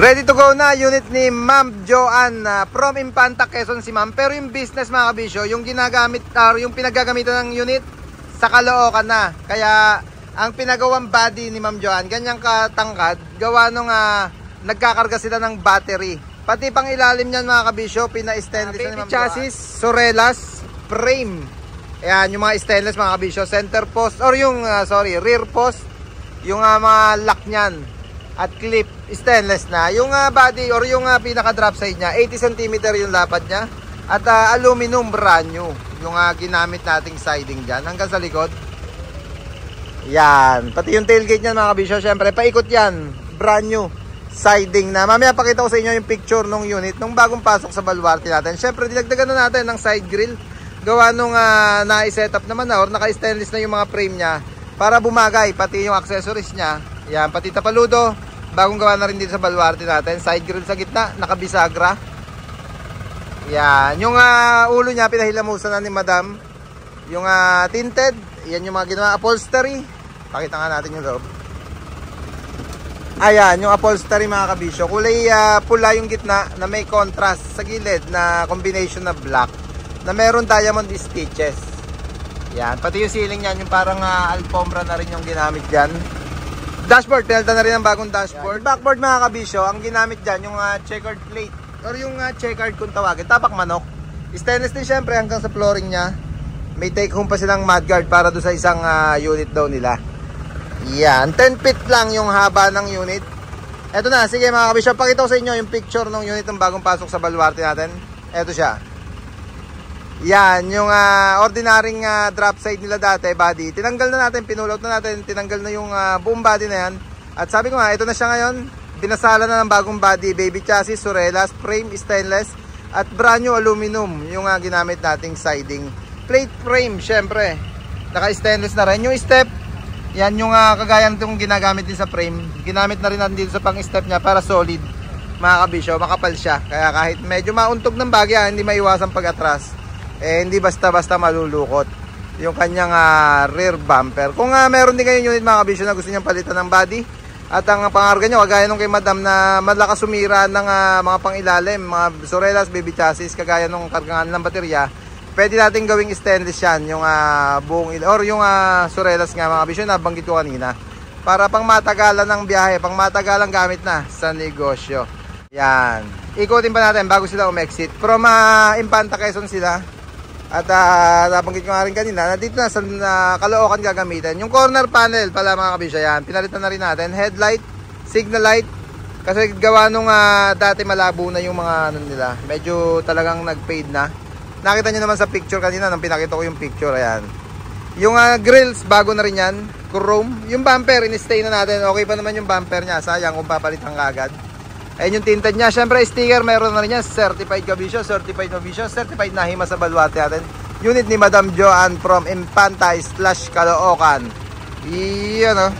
Ready to go na unit ni Ma'am Joanne from Infanta, Quezon si Ma'am. Pero yung business mga kabisyo, yung ginagamit yung pinagagamitan ng unit sa Caloocan na. Kaya ang pinagawang body ni Ma'am Joanne, ganyang katangkad, gawa nung nagkakarga sila ng battery. Pati pang ilalim niyan mga kabisyo, pina-stainless na ni Ma'am chassis, Sorelas, frame. Ayan, yung mga stainless mga kabisyo, center post or yung rear post, yung mga lock niyan at clip stainless na. Yung body or yung pinaka drop side niya 80 cm yung lapad niya at aluminum brand new yung ginamit nating siding diyan hanggang sa likod. Yan, pati yung tailgate niyan mga kabisyo, syempre paikot yan, brand new siding na. Mamaya pakita ko sa inyo yung picture nung unit nung bagong pasok sa baluarte natin. Syempre dinagdagan na natin ng side grill gawa nung na-set up naman na or naka-stainless na yung mga frame niya para bumagay, pati yung accessories niya. Yan, pati tapaludo, bagong gawa na rin dito sa baluarte natin. Side grill sa gitna, nakabisagra. Yan, yung ulo niya pinahilamusan na ni Madam. Yung tinted, yan yung mga ginawa upholstery. Pakita nga natin yung loob. Ayan, yung upholstery mga kabisyo. Kulay pula yung gitna na may contrast sa gilid na combination na black na meron diamond stitches. Yan, pati yung ceiling niyan, yung parang alfombra na rin yung ginamit dyan. Dashboard, pinalitan na rin ang bagong dashboard. Yan. Backboard mga kabisyo, ang ginamit dyan yung checkered plate or yung checkered kung tawagin, tapak manok. Stainless din syempre hanggang sa flooring niya. May take home pa silang mudguard para doon sa isang unit daw nila. Yan, 10 feet lang yung haba ng unit. Eto na, sige mga kabisyo, pakita ko sa inyo yung picture ng unit ng bagong pasok sa baluarte natin. Eto siya. Yan, yung ordinaryong drop side nila dati, body. Tinanggal na natin, pinulot na natin, tinanggal na yung buong body na yan. At sabi ko nga, ito na siya ngayon. Binasala na ng bagong body, baby chassis, Sorelas, frame, stainless, at brand new aluminum, yung ginamit nating siding. Plate frame, syempre. Naka-stainless na rin. Yung step, yan yung kagaya nitong ginagamit din sa frame. Ginamit na rin natin dito sa pang-step niya para solid. Mga kabisyo, makapal siya. Kaya kahit medyo mauntog ng bagya, hindi maiwasan pag-atras. Hindi basta-basta malulukot yung kanyang rear bumper. Kung meron din kayong unit mga kabisyo na gusto niyang palitan ng body at ang pangarga nyo, kagaya nung kay Madam na malakas sumira ng mga pangilalim, mga Sorelas, baby chassis, kagaya nung kargangan ng baterya, pwede natin gawing stainless yan, yung buong or yung Sorelas nga mga kabisyo na banggit ko kanina, para pang matagalan ng biyahe, pang matagalan gamit na sa negosyo. Yan, ikutin pa natin bago sila umexit from Infanta, Quezon sila. At nabanggit ko nga rin kanina, nandito na sa Caloocan gagamitin. Yung corner panel pala mga kabisyo, yan, pinalitan na rin natin. Headlight, signal light. Kasi gawa nung dati malabo na yung mga nila. Medyo talagang nag-fade na. Nakita nyo naman sa picture kanina nung pinakita ko yung picture. Ayan. Yung grills, bago na rin yan. Chrome. Yung bumper, in-stay na natin. Okay pa naman yung bumper niya. Sayang kung papalitan ka agad. Ayun yung tinted niya. Siyempre sticker meron na rin yan. Certified kabisyo, certified kabisyo, certified na hima sa baluarte natin. Unit ni Madam Joanne from Infanta / Caloocan. Iyan o.